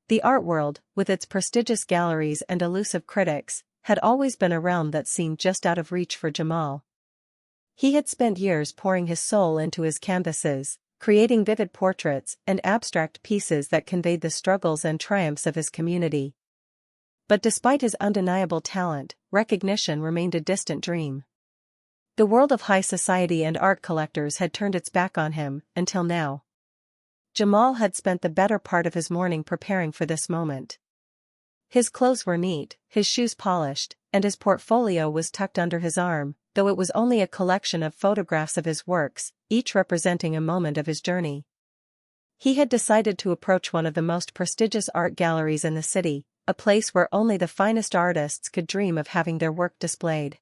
The art world, with its prestigious galleries and elusive critics, had always been a realm that seemed just out of reach for Jamal. He had spent years pouring his soul into his canvases, creating vivid portraits and abstract pieces that conveyed the struggles and triumphs of his community. But despite his undeniable talent, recognition remained a distant dream. The world of high society and art collectors had turned its back on him, until now. Jamal had spent the better part of his morning preparing for this moment. His clothes were neat, his shoes polished, and his portfolio was tucked under his arm, though it was only a collection of photographs of his works, each representing a moment of his journey. He had decided to approach one of the most prestigious art galleries in the city, a place where only the finest artists could dream of having their work displayed.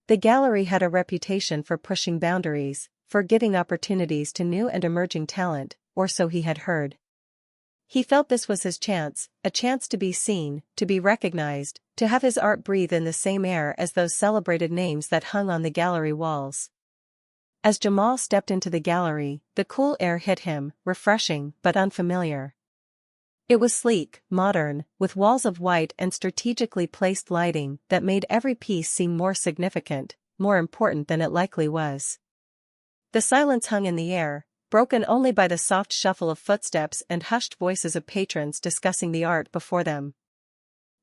The gallery had a reputation for pushing boundaries, for giving opportunities to new and emerging talent, or so he had heard. He felt this was his chance, a chance to be seen, to be recognized, to have his art breathe in the same air as those celebrated names that hung on the gallery walls. As Jamal stepped into the gallery, the cool air hit him, refreshing but unfamiliar. It was sleek, modern, with walls of white and strategically placed lighting that made every piece seem more significant, more important than it likely was. The silence hung in the air, broken only by the soft shuffle of footsteps and hushed voices of patrons discussing the art before them.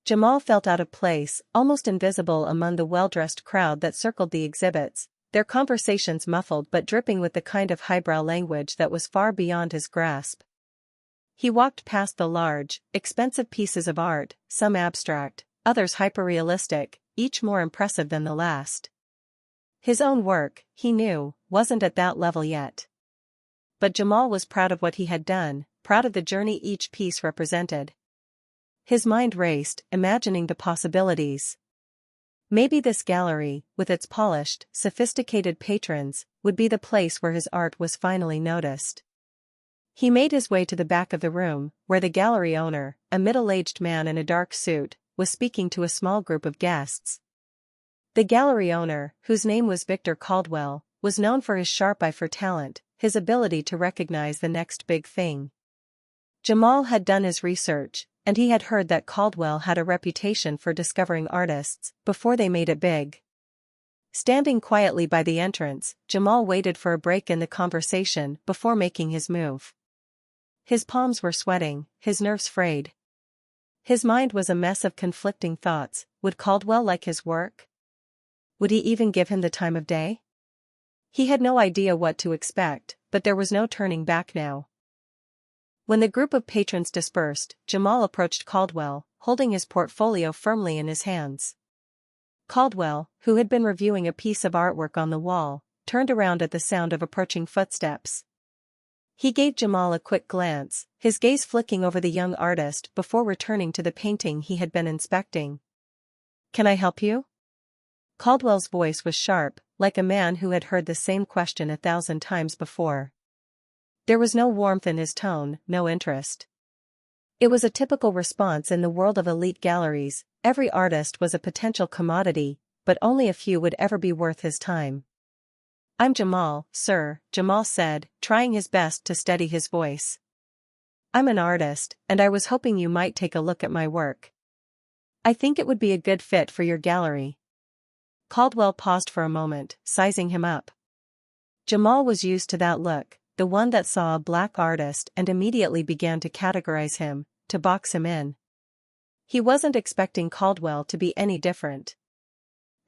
Jamal felt out of place, almost invisible among the well-dressed crowd that circled the exhibits, their conversations muffled but dripping with the kind of highbrow language that was far beyond his grasp. He walked past the large, expensive pieces of art, some abstract, others hyper-realistic, each more impressive than the last. His own work, he knew, wasn't at that level yet. But Jamal was proud of what he had done, proud of the journey each piece represented. His mind raced, imagining the possibilities. Maybe this gallery, with its polished, sophisticated patrons, would be the place where his art was finally noticed. He made his way to the back of the room, where the gallery owner, a middle-aged man in a dark suit, was speaking to a small group of guests. The gallery owner, whose name was Victor Caldwell, was known for his sharp eye for talent, his ability to recognize the next big thing. Jamal had done his research, and he had heard that Caldwell had a reputation for discovering artists before they made it big. Standing quietly by the entrance, Jamal waited for a break in the conversation before making his move. His palms were sweating, his nerves frayed. His mind was a mess of conflicting thoughts. Would Caldwell like his work? Would he even give him the time of day? He had no idea what to expect, but there was no turning back now. When the group of patrons dispersed, Jamal approached Caldwell, holding his portfolio firmly in his hands. Caldwell, who had been reviewing a piece of artwork on the wall, turned around at the sound of approaching footsteps. He gave Jamal a quick glance, his gaze flicking over the young artist before returning to the painting he had been inspecting. "Can I help you?" Caldwell's voice was sharp, like a man who had heard the same question 1,000 times before. There was no warmth in his tone, no interest. It was a typical response in the world of elite galleries. Every artist was a potential commodity, but only a few would ever be worth his time. "I'm Jamal, sir," Jamal said, trying his best to steady his voice. "I'm an artist, and I was hoping you might take a look at my work. I think it would be a good fit for your gallery." Caldwell paused for a moment, sizing him up. Jamal was used to that look, the one that saw a black artist and immediately began to categorize him, to box him in. He wasn't expecting Caldwell to be any different.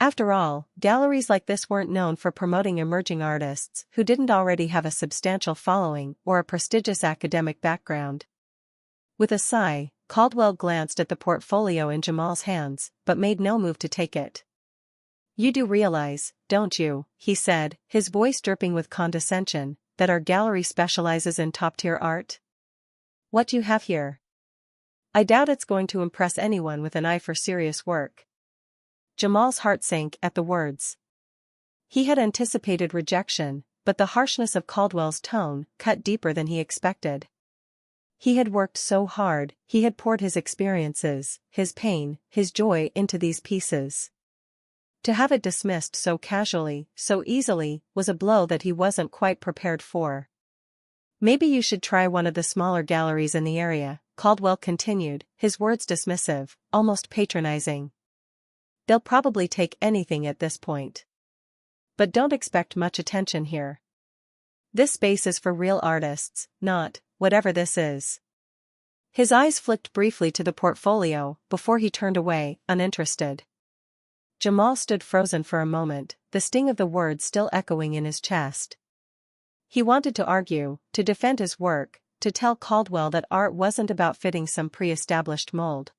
After all, galleries like this weren't known for promoting emerging artists who didn't already have a substantial following or a prestigious academic background. With a sigh, Caldwell glanced at the portfolio in Jamal's hands, but made no move to take it. "You do realize, don't you," he said, his voice dripping with condescension, "that our gallery specializes in top-tier art? What you have here, I doubt it's going to impress anyone with an eye for serious work." Jamal's heart sank at the words. He had anticipated rejection, but the harshness of Caldwell's tone cut deeper than he expected. He had worked so hard, he had poured his experiences, his pain, his joy into these pieces. To have it dismissed so casually, so easily, was a blow that he wasn't quite prepared for. "Maybe you should try one of the smaller galleries in the area," Caldwell continued, his words dismissive, almost patronizing. "They'll probably take anything at this point. But don't expect much attention here. This space is for real artists, not, whatever this is." His eyes flicked briefly to the portfolio, before he turned away, uninterested. Jamal stood frozen for a moment, the sting of the words still echoing in his chest. He wanted to argue, to defend his work, to tell Caldwell that art wasn't about fitting some pre-established mold.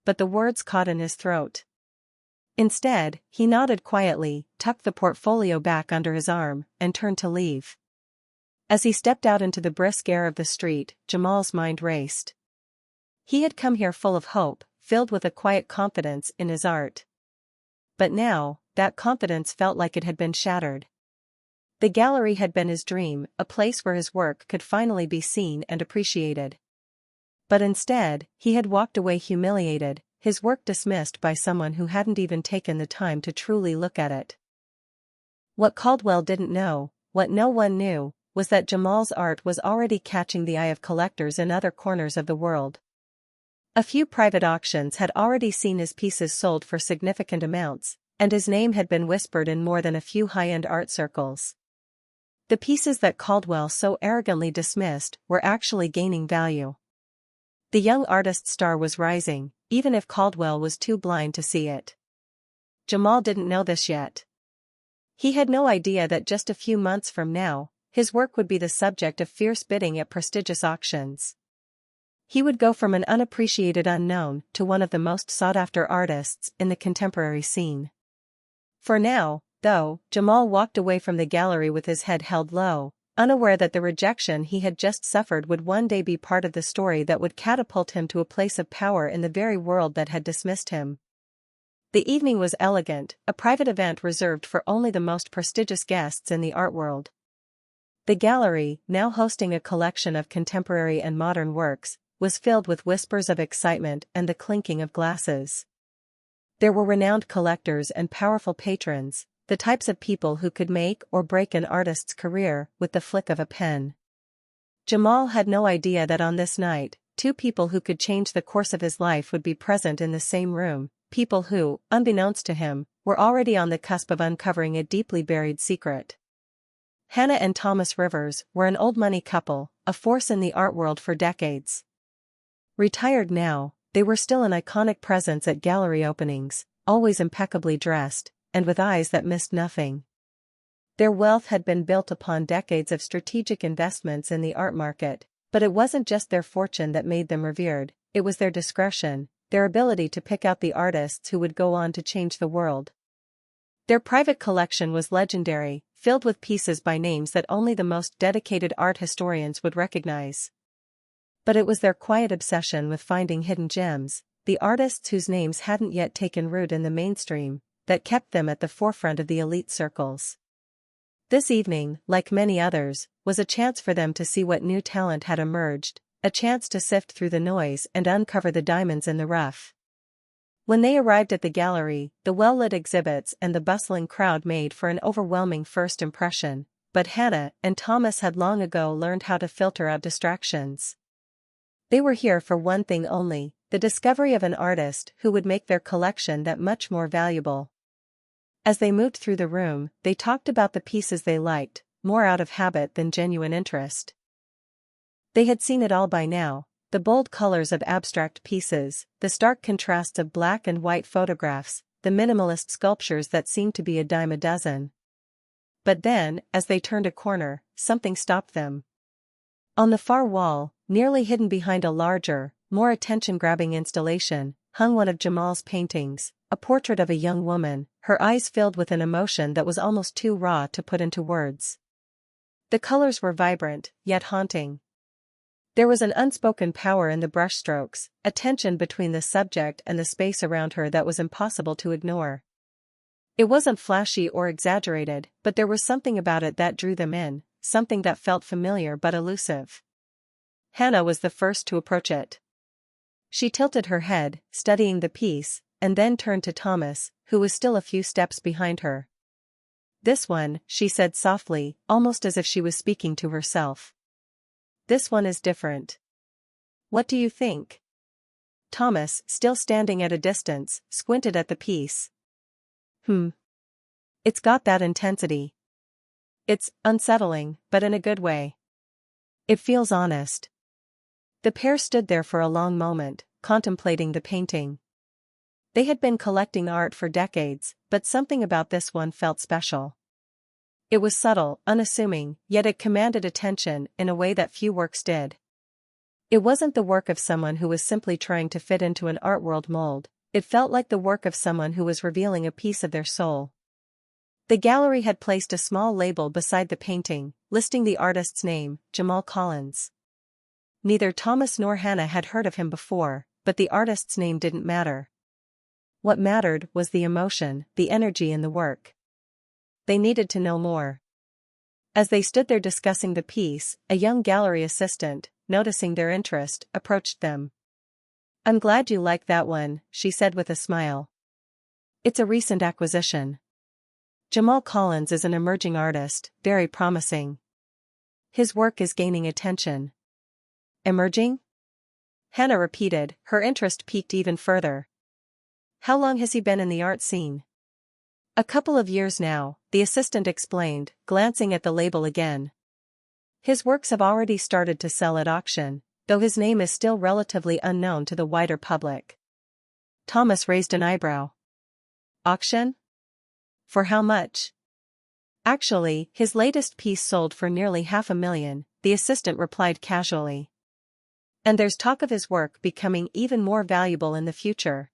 But the words caught in his throat. Instead, he nodded quietly, tucked the portfolio back under his arm, and turned to leave. As he stepped out into the brisk air of the street, Jamal's mind raced. He had come here full of hope, filled with a quiet confidence in his art. But now, that confidence felt like it had been shattered. The gallery had been his dream, a place where his work could finally be seen and appreciated. But instead, he had walked away humiliated, his work dismissed by someone who hadn't even taken the time to truly look at it. What Caldwell didn't know, what no one knew, was that Jamal's art was already catching the eye of collectors in other corners of the world. A few private auctions had already seen his pieces sold for significant amounts, and his name had been whispered in more than a few high-end art circles. The pieces that Caldwell so arrogantly dismissed were actually gaining value. The young artist's star was rising, even if Caldwell was too blind to see it. Jamal didn't know this yet. He had no idea that just a few months from now, his work would be the subject of fierce bidding at prestigious auctions. He would go from an unappreciated unknown to one of the most sought-after artists in the contemporary scene. For now, though, Jamal walked away from the gallery with his head held low, unaware that the rejection he had just suffered would one day be part of the story that would catapult him to a place of power in the very world that had dismissed him. The evening was elegant, a private event reserved for only the most prestigious guests in the art world. The gallery, now hosting a collection of contemporary and modern works, was filled with whispers of excitement and the clinking of glasses. There were renowned collectors and powerful patrons, the types of people who could make or break an artist's career with the flick of a pen. Jamal had no idea that on this night, two people who could change the course of his life would be present in the same room, people who, unbeknownst to him, were already on the cusp of uncovering a deeply buried secret. Hannah and Thomas Rivers were an old-money couple, a force in the art world for decades. Retired now, they were still an iconic presence at gallery openings, always impeccably dressed, and with eyes that missed nothing. Their wealth had been built upon decades of strategic investments in the art market, but it wasn't just their fortune that made them revered, it was their discretion, their ability to pick out the artists who would go on to change the world. Their private collection was legendary, filled with pieces by names that only the most dedicated art historians would recognize. But it was their quiet obsession with finding hidden gems, the artists whose names hadn't yet taken root in the mainstream, that kept them at the forefront of the elite circles. This evening, like many others, was a chance for them to see what new talent had emerged, a chance to sift through the noise and uncover the diamonds in the rough. When they arrived at the gallery, the well-lit exhibits and the bustling crowd made for an overwhelming first impression, but Hannah and Thomas had long ago learned how to filter out distractions. They were here for one thing only, the discovery of an artist who would make their collection that much more valuable. As they moved through the room, they talked about the pieces they liked, more out of habit than genuine interest. They had seen it all by now. The bold colors of abstract pieces, the stark contrasts of black and white photographs, the minimalist sculptures that seemed to be a dime a dozen. But then, as they turned a corner, something stopped them. On the far wall, nearly hidden behind a larger, more attention-grabbing installation, hung one of Jamal's paintings, a portrait of a young woman, her eyes filled with an emotion that was almost too raw to put into words. The colors were vibrant, yet haunting. There was an unspoken power in the brushstrokes, a tension between the subject and the space around her that was impossible to ignore. It wasn't flashy or exaggerated, but there was something about it that drew them in, something that felt familiar but elusive. Hannah was the first to approach it. She tilted her head, studying the piece, and then turned to Thomas, who was still a few steps behind her. "This one," she said softly, almost as if she was speaking to herself. "This one is different." What do you think? Thomas, still standing at a distance, squinted at the piece. It's got that intensity. It's unsettling, but in a good way. It feels honest. The pair stood there for a long moment, contemplating the painting. They had been collecting art for decades, but something about this one felt special. It was subtle, unassuming, yet it commanded attention in a way that few works did. It wasn't the work of someone who was simply trying to fit into an art world mold, it felt like the work of someone who was revealing a piece of their soul. The gallery had placed a small label beside the painting, listing the artist's name, Jamal Collins. Neither Thomas nor Hannah had heard of him before, but the artist's name didn't matter. What mattered was the emotion, the energy in the work. They needed to know more. As they stood there discussing the piece, a young gallery assistant, noticing their interest, approached them. "I'm glad you like that one," she said with a smile. "It's a recent acquisition. Jamal Collins is an emerging artist, very promising. His work is gaining attention." "Emerging?" Hannah repeated, her interest piqued even further. "How long has he been in the art scene?" "A couple of years now," the assistant explained, glancing at the label again. "His works have already started to sell at auction, though his name is still relatively unknown to the wider public." Thomas raised an eyebrow. "Auction? For how much?" "Actually, his latest piece sold for nearly $500,000, the assistant replied casually. "And there's talk of his work becoming even more valuable in the future.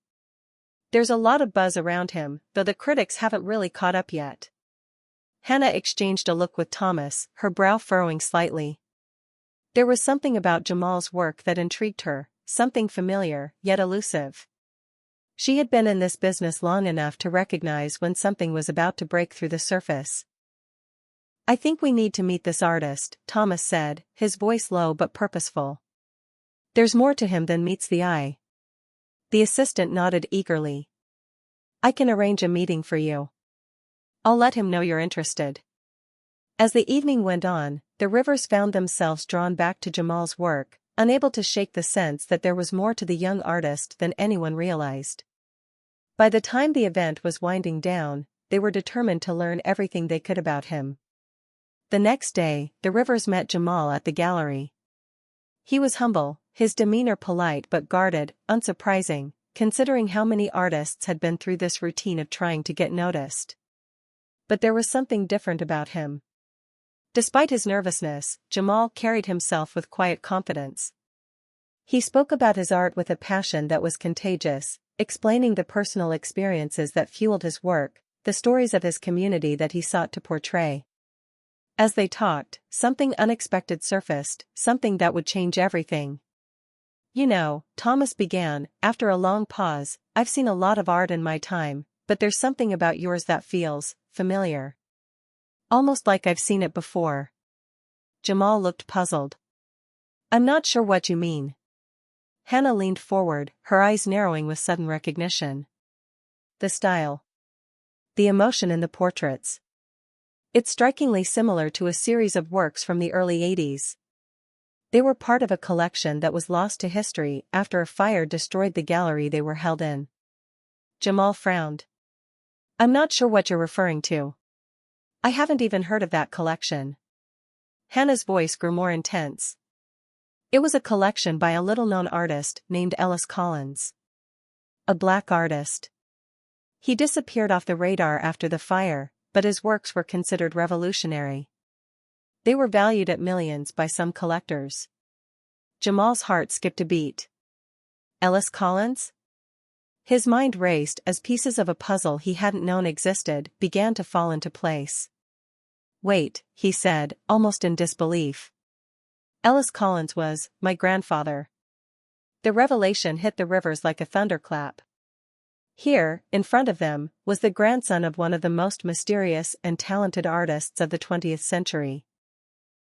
There's a lot of buzz around him, though the critics haven't really caught up yet." Hannah exchanged a look with Thomas, her brow furrowing slightly. There was something about Jamal's work that intrigued her, something familiar, yet elusive. She had been in this business long enough to recognize when something was about to break through the surface. "I think we need to meet this artist," Thomas said, his voice low but purposeful. "There's more to him than meets the eye." The assistant nodded eagerly. "I can arrange a meeting for you. I'll let him know you're interested." As the evening went on, the Rivers found themselves drawn back to Jamal's work, unable to shake the sense that there was more to the young artist than anyone realized. By the time the event was winding down, they were determined to learn everything they could about him. The next day, the Rivers met Jamal at the gallery. He was humble, his demeanor polite but guarded, unsurprising, considering how many artists had been through this routine of trying to get noticed. But there was something different about him. Despite his nervousness, Jamal carried himself with quiet confidence. He spoke about his art with a passion that was contagious, explaining the personal experiences that fueled his work, the stories of his community that he sought to portray. As they talked, something unexpected surfaced, something that would change everything. "You know," Thomas began, after a long pause, "I've seen a lot of art in my time, but there's something about yours that feels familiar. Almost like I've seen it before." Jamal looked puzzled. "I'm not sure what you mean." Hannah leaned forward, her eyes narrowing with sudden recognition. "The style. The emotion in the portraits. It's strikingly similar to a series of works from the early '80s. They were part of a collection that was lost to history after a fire destroyed the gallery they were held in." Jamal frowned. "I'm not sure what you're referring to. I haven't even heard of that collection." Hannah's voice grew more intense. "It was a collection by a little-known artist named Ellis Collins. A black artist. He disappeared off the radar after the fire, but his works were considered revolutionary. They were valued at millions by some collectors." Jamal's heart skipped a beat. Ellis Collins? His mind raced as pieces of a puzzle he hadn't known existed began to fall into place. "Wait," he said, almost in disbelief. "Ellis Collins was my grandfather." The revelation hit the Rivers like a thunderclap. Here, in front of them, was the grandson of one of the most mysterious and talented artists of the 20th century.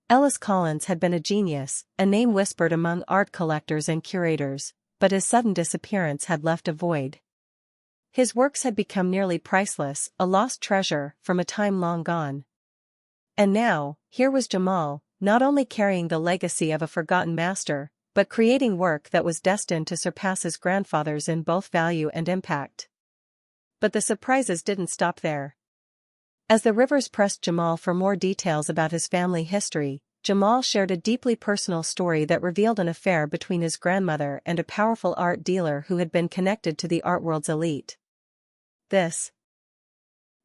Ellis Collins had been a genius, a name whispered among art collectors and curators, but his sudden disappearance had left a void. His works had become nearly priceless, a lost treasure from a time long gone. And now, here was Jamal, not only carrying the legacy of a forgotten master, but creating work that was destined to surpass his grandfather's in both value and impact. But the surprises didn't stop there. As the Rivers pressed Jamal for more details about his family history, Jamal shared a deeply personal story that revealed an affair between his grandmother and a powerful art dealer who had been connected to the art world's elite. This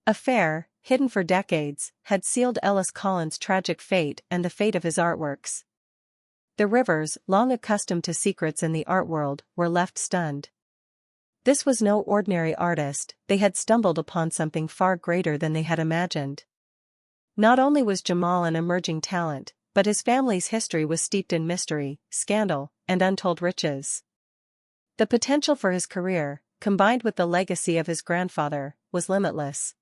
affair, hidden for decades, had sealed Ellis Collins' tragic fate and the fate of his artworks. The Rivers, long accustomed to secrets in the art world, were left stunned. This was no ordinary artist, they had stumbled upon something far greater than they had imagined. Not only was Jamal an emerging talent, but his family's history was steeped in mystery, scandal, and untold riches. The potential for his career, combined with the legacy of his grandfather, was limitless.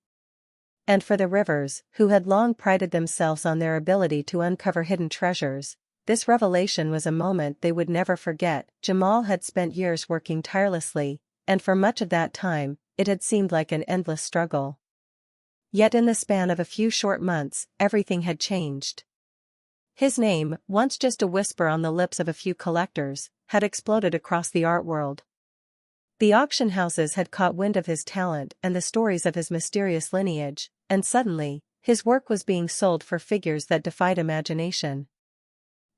And for the Rivers, who had long prided themselves on their ability to uncover hidden treasures, this revelation was a moment they would never forget. Jamal had spent years working tirelessly, and for much of that time, it had seemed like an endless struggle. Yet in the span of a few short months, everything had changed. His name, once just a whisper on the lips of a few collectors, had exploded across the art world. The auction houses had caught wind of his talent and the stories of his mysterious lineage, and suddenly, his work was being sold for figures that defied imagination.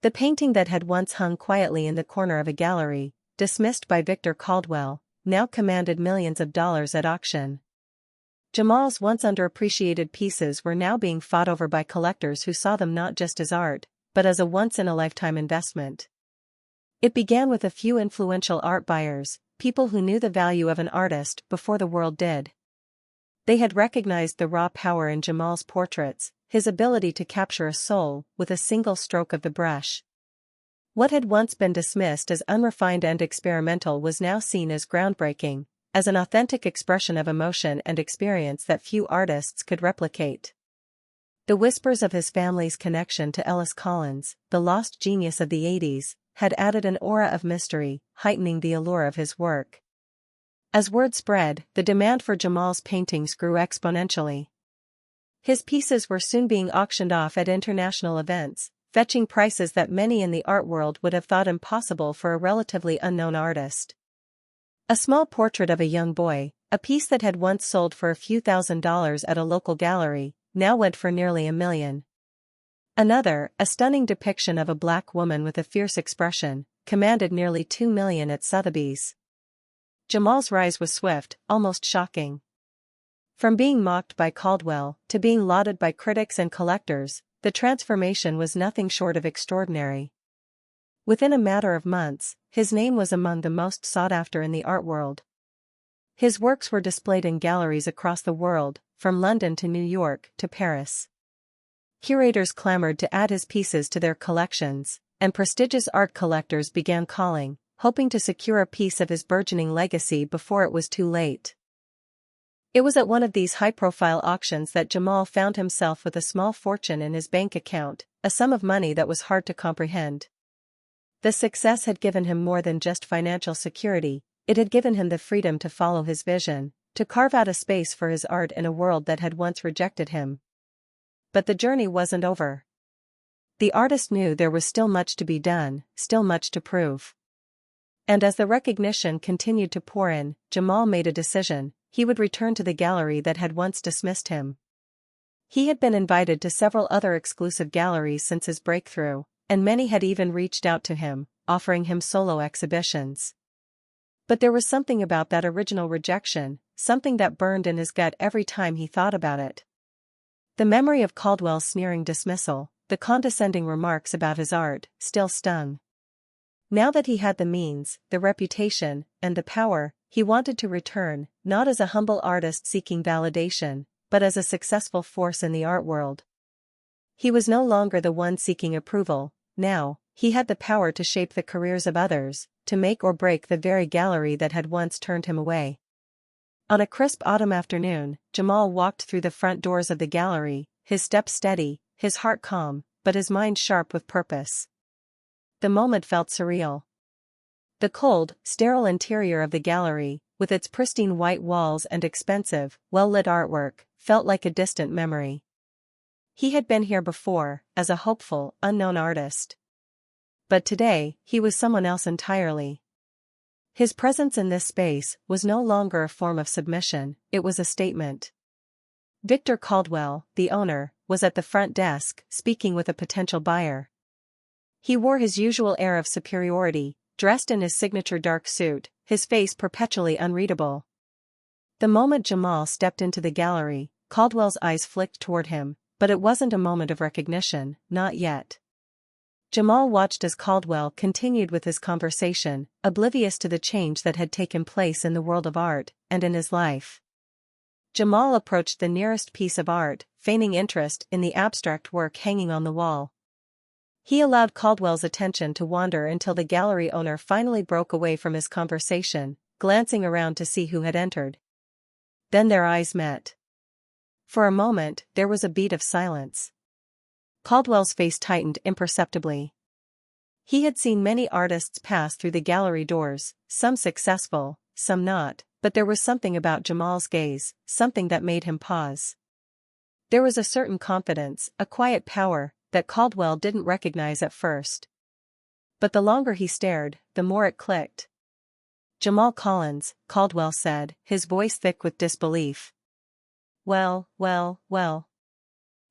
The painting that had once hung quietly in the corner of a gallery, dismissed by Victor Caldwell, now commanded millions of dollars at auction. Jamal's once underappreciated pieces were now being fought over by collectors who saw them not just as art, but as a once-in-a-lifetime investment. It began with a few influential art buyers, people who knew the value of an artist before the world did. They had recognized the raw power in Jamal's portraits, his ability to capture a soul with a single stroke of the brush. What had once been dismissed as unrefined and experimental was now seen as groundbreaking, as an authentic expression of emotion and experience that few artists could replicate. The whispers of his family's connection to Ellis Collins, the lost genius of the 80s, had added an aura of mystery, heightening the allure of his work. As word spread, the demand for Jamal's paintings grew exponentially. His pieces were soon being auctioned off at international events, fetching prices that many in the art world would have thought impossible for a relatively unknown artist. A small portrait of a young boy, a piece that had once sold for a few $1,000s at a local gallery, now went for nearly $1 million. Another, a stunning depiction of a black woman with a fierce expression, commanded nearly $2 million at Sotheby's. Jamal's rise was swift, almost shocking. From being mocked by Caldwell to being lauded by critics and collectors, the transformation was nothing short of extraordinary. Within a matter of months, his name was among the most sought after in the art world. His works were displayed in galleries across the world, from London to New York to Paris. Curators clamored to add his pieces to their collections, and prestigious art collectors began calling, hoping to secure a piece of his burgeoning legacy before it was too late. It was at one of these high-profile auctions that Jamal found himself with a small fortune in his bank account, a sum of money that was hard to comprehend. The success had given him more than just financial security, it had given him the freedom to follow his vision, to carve out a space for his art in a world that had once rejected him. But the journey wasn't over. The artist knew there was still much to be done, still much to prove. And as the recognition continued to pour in, Jamal made a decision: he would return to the gallery that had once dismissed him. He had been invited to several other exclusive galleries since his breakthrough, and many had even reached out to him, offering him solo exhibitions. But there was something about that original rejection, something that burned in his gut every time he thought about it. The memory of Caldwell's sneering dismissal, the condescending remarks about his art, still stung. Now that he had the means, the reputation, and the power, he wanted to return, not as a humble artist seeking validation, but as a successful force in the art world. He was no longer the one seeking approval. Now, he had the power to shape the careers of others, to make or break the very gallery that had once turned him away. On a crisp autumn afternoon, Jamal walked through the front doors of the gallery, his step steady, his heart calm, but his mind sharp with purpose. The moment felt surreal. The cold, sterile interior of the gallery, with its pristine white walls and expensive, well-lit artwork, felt like a distant memory. He had been here before, as a hopeful, unknown artist. but today, he was someone else entirely. His presence in this space was no longer a form of submission, it was a statement. Victor Caldwell, the owner, was at the front desk, speaking with a potential buyer. He wore his usual air of superiority, dressed in his signature dark suit, his face perpetually unreadable. The moment Jamal stepped into the gallery, Caldwell's eyes flicked toward him, but it wasn't a moment of recognition, not yet. Jamal watched as Caldwell continued with his conversation, oblivious to the change that had taken place in the world of art, and in his life. Jamal approached the nearest piece of art, feigning interest in the abstract work hanging on the wall. He allowed Caldwell's attention to wander until the gallery owner finally broke away from his conversation, glancing around to see who had entered. Then their eyes met. For a moment, there was a beat of silence. Caldwell's face tightened imperceptibly. He had seen many artists pass through the gallery doors, some successful, some not, but there was something about Jamal's gaze, something that made him pause. There was a certain confidence, a quiet power, that Caldwell didn't recognize at first. But the longer he stared, the more it clicked. "Jamal Collins," Caldwell said, his voice thick with disbelief. Well.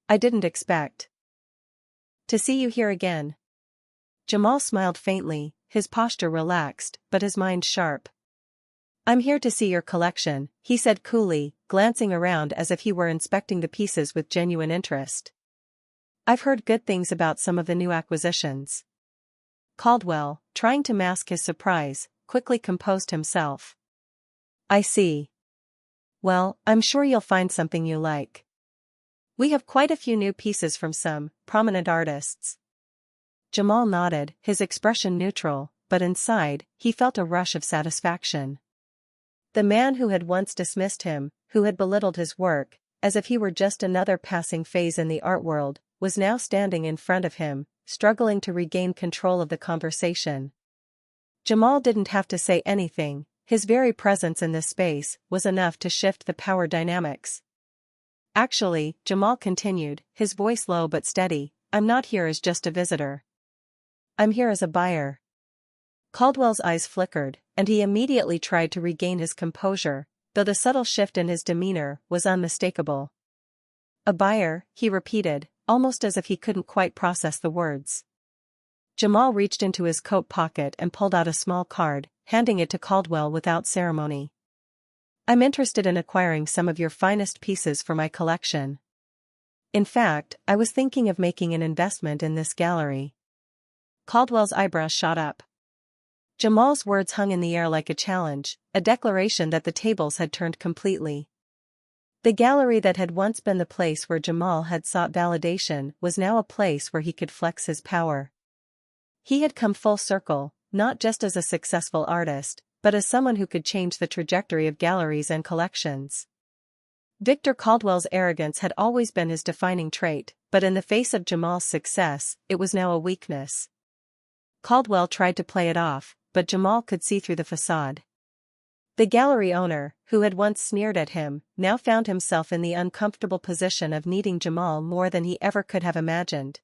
I didn't expect to see you here again." Jamal smiled faintly, his posture relaxed, but his mind sharp. "I'm here to see your collection," he said coolly, glancing around as if he were inspecting the pieces with genuine interest. "I've heard good things about some of the new acquisitions." Caldwell, trying to mask his surprise, quickly composed himself. "I see. Well, I'm sure you'll find something you like. We have quite a few new pieces from some prominent artists." Jamal nodded, his expression neutral, but inside, he felt a rush of satisfaction. The man who had once dismissed him, who had belittled his work, as if he were just another passing phase in the art world, was now standing in front of him, struggling to regain control of the conversation. Jamal didn't have to say anything, his very presence in this space was enough to shift the power dynamics. "Actually," Jamal continued, his voice low but steady, "I'm not here as just a visitor. I'm here as a buyer." Caldwell's eyes flickered, and he immediately tried to regain his composure, though the subtle shift in his demeanor was unmistakable. "A buyer," he repeated, almost as if he couldn't quite process the words. Jamal reached into his coat pocket and pulled out a small card, handing it to Caldwell without ceremony. "I'm interested in acquiring some of your finest pieces for my collection. In fact, I was thinking of making an investment in this gallery." Caldwell's eyebrows shot up. Jamal's words hung in the air like a challenge, a declaration that the tables had turned completely. The gallery that had once been the place where Jamal had sought validation was now a place where he could flex his power. He had come full circle, not just as a successful artist, but as someone who could change the trajectory of galleries and collections. Victor Caldwell's arrogance had always been his defining trait, but in the face of Jamal's success, it was now a weakness. Caldwell tried to play it off, but Jamal could see through the facade. The gallery owner, who had once sneered at him, now found himself in the uncomfortable position of needing Jamal more than he ever could have imagined.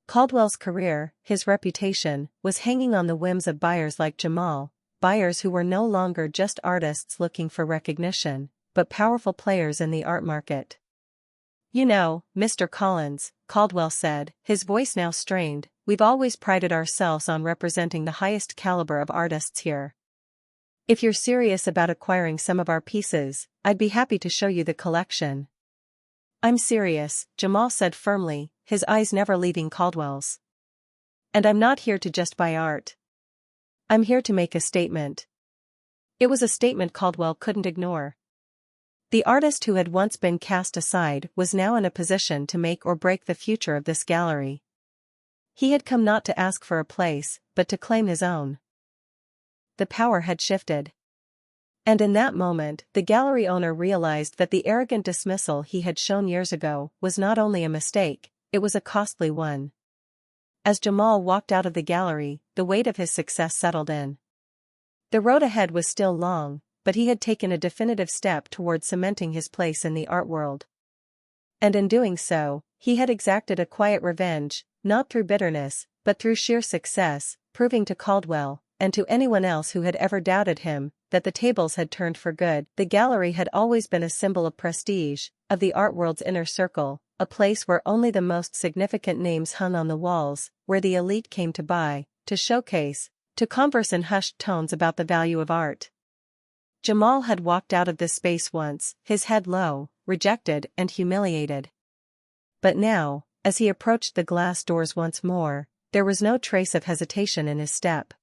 Caldwell's career, his reputation, was hanging on the whims of buyers like Jamal, buyers who were no longer just artists looking for recognition, but powerful players in the art market. "You know, Mr. Collins," Caldwell said, his voice now strained, "we've always prided ourselves on representing the highest caliber of artists here. If you're serious about acquiring some of our pieces, I'd be happy to show you the collection." "I'm serious," Jamal said firmly, his eyes never leaving Caldwell's. "And I'm not here to just buy art. I'm here to make a statement." It was a statement Caldwell couldn't ignore. The artist who had once been cast aside was now in a position to make or break the future of this gallery. He had come not to ask for a place, but to claim his own. The power had shifted. And in that moment, the gallery owner realized that the arrogant dismissal he had shown years ago was not only a mistake, it was a costly one. As Jamal walked out of the gallery, the weight of his success settled in. The road ahead was still long, but he had taken a definitive step toward cementing his place in the art world. And in doing so, he had exacted a quiet revenge, not through bitterness, but but through sheer success, proving to Caldwell, and to anyone else who had ever doubted him, that the tables had turned for good. The gallery had always been a symbol of prestige, of the art world's inner circle, a place where only the most significant names hung on the walls, where the elite came to buy, to showcase, to converse in hushed tones about the value of art. Jamal had walked out of this space once, his head low, rejected and humiliated. But now, as he approached the glass doors once more, there was no trace of hesitation in his step.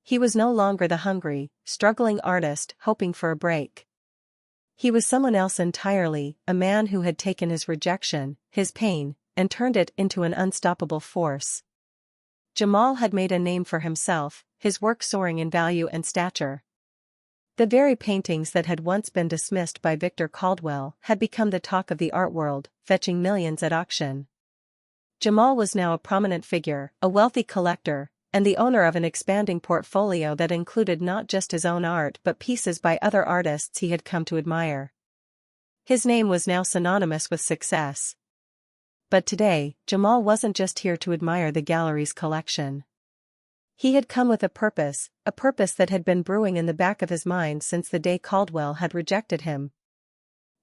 He was no longer the hungry, struggling artist hoping for a break. He was someone else entirely, a man who had taken his rejection, his pain, and turned it into an unstoppable force. Jamal had made a name for himself, his work soaring in value and stature. The very paintings that had once been dismissed by Victor Caldwell had become the talk of the art world, fetching millions at auction. Jamal was now a prominent figure, a wealthy collector, and the owner of an expanding portfolio that included not just his own art but pieces by other artists he had come to admire. His name was now synonymous with success. But today, Jamal wasn't just here to admire the gallery's collection. He had come with a purpose that had been brewing in the back of his mind since the day Caldwell had rejected him.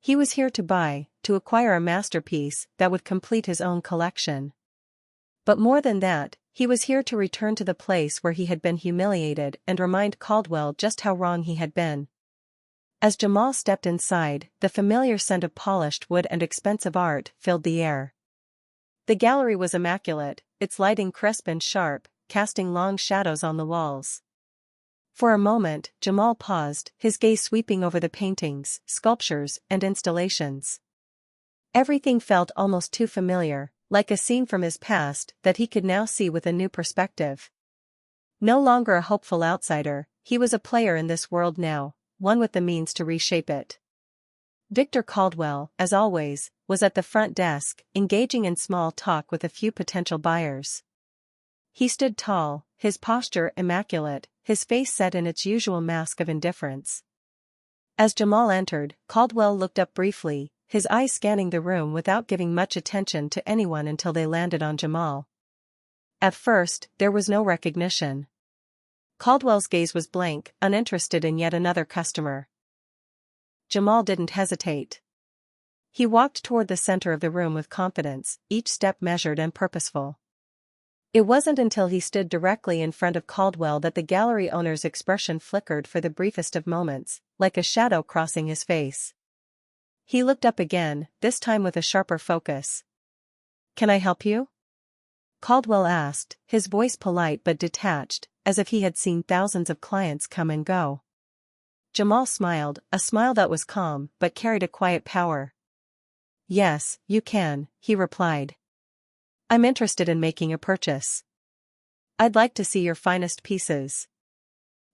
He was here to acquire a masterpiece that would complete his own collection. But more than that, he was here to return to the place where he had been humiliated and remind Caldwell just how wrong he had been. As Jamal stepped inside, the familiar scent of polished wood and expensive art filled the air. The gallery was immaculate, its lighting crisp and sharp, casting long shadows on the walls. For a moment, Jamal paused, his gaze sweeping over the paintings, sculptures, and installations. Everything felt almost too familiar, like a scene from his past that he could now see with a new perspective. No longer a hopeful outsider, he was a player in this world now, one with the means to reshape it. Victor Caldwell, as always, was at the front desk, engaging in small talk with a few potential buyers. He stood tall, his posture immaculate, his face set in its usual mask of indifference. As Jamal entered, Caldwell looked up briefly, his eyes scanning the room without giving much attention to anyone until they landed on Jamal. At first, there was no recognition. Caldwell's gaze was blank, uninterested in yet another customer. Jamal didn't hesitate. He walked toward the center of the room with confidence, each step measured and purposeful. It wasn't until he stood directly in front of Caldwell that the gallery owner's expression flickered for the briefest of moments, like a shadow crossing his face. He looked up again, this time with a sharper focus. "Can I help you?" Caldwell asked, his voice polite but detached, as if he had seen thousands of clients come and go. Jamal smiled, a smile that was calm but carried a quiet power. "Yes, you can," he replied. "I'm interested in making a purchase. I'd like to see your finest pieces."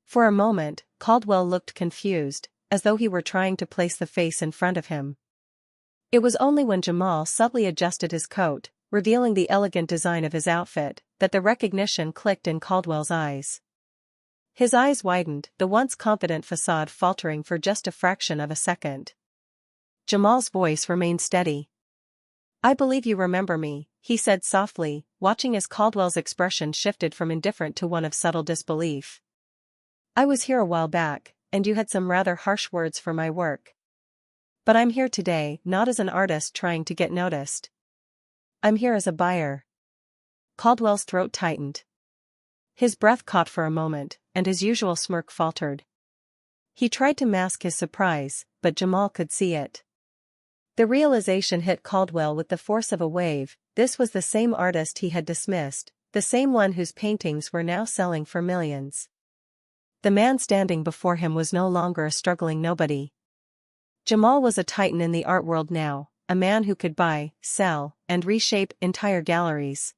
For a moment, Caldwell looked confused, as though he were trying to place the face in front of him. It was only when Jamal subtly adjusted his coat, revealing the elegant design of his outfit, that the recognition clicked in Caldwell's eyes. His eyes widened, the once confident facade faltering for just a fraction of a second. Jamal's voice remained steady. "I believe you remember me," he said softly, watching as Caldwell's expression shifted from indifferent to one of subtle disbelief. "I was here a while back, and you had some rather harsh words for my work. But I'm here today not as an artist trying to get noticed. I'm here as a buyer." Caldwell's throat tightened. His breath caught for a moment, and his usual smirk faltered. He tried to mask his surprise, but Jamal could see it. The realization hit Caldwell with the force of a wave. This was the same artist he had dismissed, the same one whose paintings were now selling for millions. The man standing before him was no longer a struggling nobody. Jamal was a titan in the art world now, a man who could buy, sell, and reshape entire galleries.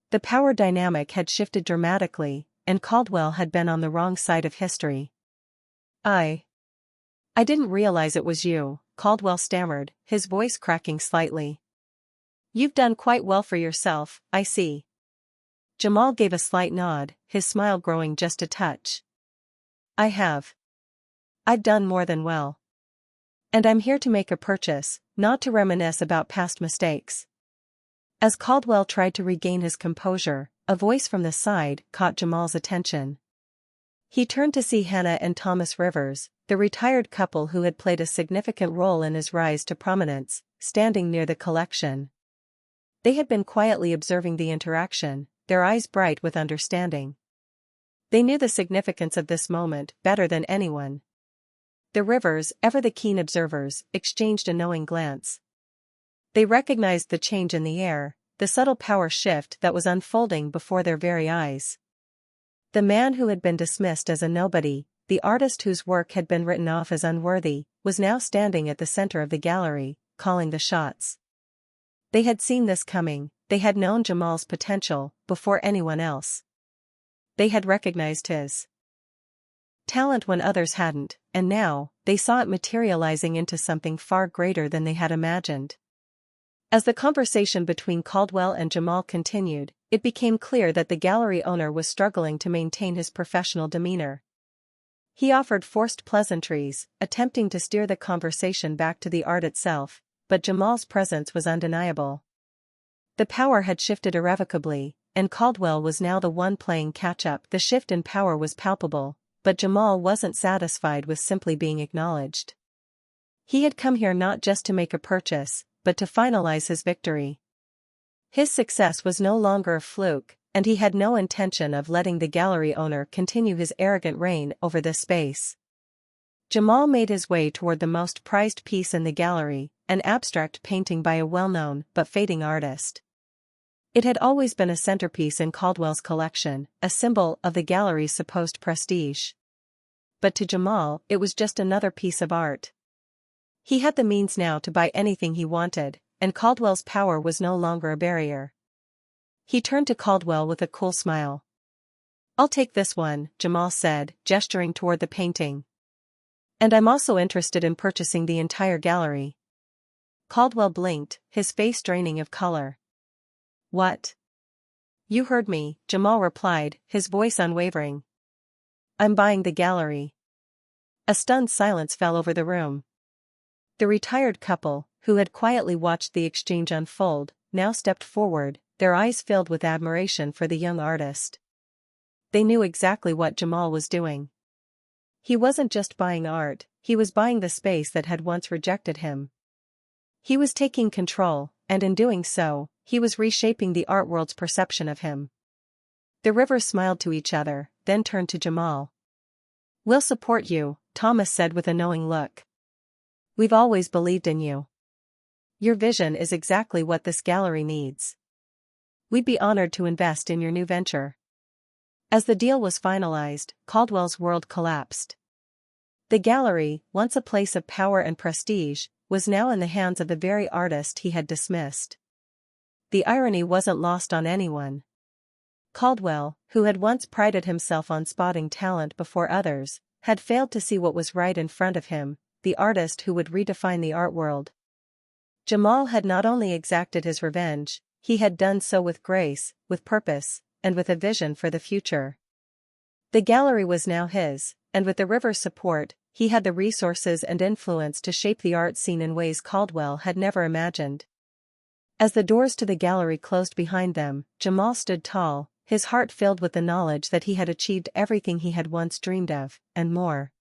The power dynamic had shifted dramatically, and Caldwell had been on the wrong side of history. I didn't realize it was you," Caldwell stammered, his voice cracking slightly. "You've done quite well for yourself, I see." Jamal gave a slight nod, his smile growing just a touch. "I have. I've done more than well. And I'm here to make a purchase, not to reminisce about past mistakes." As Caldwell tried to regain his composure, a voice from the side caught Jamal's attention. He turned to see Hannah and Thomas Rivers, the retired couple who had played a significant role in his rise to prominence, standing near the collection. They had been quietly observing the interaction, their eyes bright with understanding. They knew the significance of this moment better than anyone. The Rivers, ever the keen observers, exchanged a knowing glance. They recognized the change in the air, the subtle power shift that was unfolding before their very eyes. The man who had been dismissed as a nobody, the artist whose work had been written off as unworthy, was now standing at the center of the gallery, calling the shots. They had seen this coming, they had known Jamal's potential, before anyone else. They had recognized his talent when others hadn't, and now, they saw it materializing into something far greater than they had imagined. As the conversation between Caldwell and Jamal continued, it became clear that the gallery owner was struggling to maintain his professional demeanor. He offered forced pleasantries, attempting to steer the conversation back to the art itself, but Jamal's presence was undeniable. The power had shifted irrevocably, and Caldwell was now the one playing catch-up. The shift in power was palpable, but Jamal wasn't satisfied with simply being acknowledged. He had come here not just to make a purchase, but to finalize his victory. His success was no longer a fluke, and he had no intention of letting the gallery owner continue his arrogant reign over this space. Jamal made his way toward the most prized piece in the gallery, an abstract painting by a well-known but fading artist. It had always been a centerpiece in Caldwell's collection, a symbol of the gallery's supposed prestige. But to Jamal, it was just another piece of art. He had the means now to buy anything he wanted, and Caldwell's power was no longer a barrier. He turned to Caldwell with a cool smile. "I'll take this one," Jamal said, gesturing toward the painting. "And I'm also interested in purchasing the entire gallery." Caldwell blinked, his face draining of color. "What?" "You heard me," Jamal replied, his voice unwavering. "I'm buying the gallery." A stunned silence fell over the room. The retired couple, who had quietly watched the exchange unfold, now stepped forward, their eyes filled with admiration for the young artist. They knew exactly what Jamal was doing. He wasn't just buying art, he was buying the space that had once rejected him. He was taking control, and in doing so, he was reshaping the art world's perception of him. The Rivers smiled to each other, then turned to Jamal. "We'll support you," Thomas said with a knowing look. "We've always believed in you. Your vision is exactly what this gallery needs. We'd be honored to invest in your new venture." As the deal was finalized, Caldwell's world collapsed. The gallery, once a place of power and prestige, was now in the hands of the very artist he had dismissed. The irony wasn't lost on anyone. Caldwell, who had once prided himself on spotting talent before others, had failed to see what was right in front of him, the artist who would redefine the art world. Jamal had not only exacted his revenge, he had done so with grace, with purpose, and with a vision for the future. The gallery was now his, and with the Rivers' support, he had the resources and influence to shape the art scene in ways Caldwell had never imagined. As the doors to the gallery closed behind them, Jamal stood tall, his heart filled with the knowledge that he had achieved everything he had once dreamed of, and more.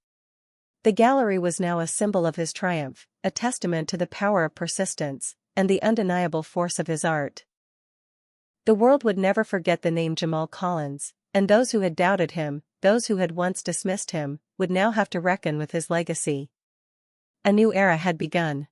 The gallery was now a symbol of his triumph, a testament to the power of persistence, and the undeniable force of his art. The world would never forget the name Jamal Collins, and those who had doubted him, those who had once dismissed him, would now have to reckon with his legacy. A new era had begun.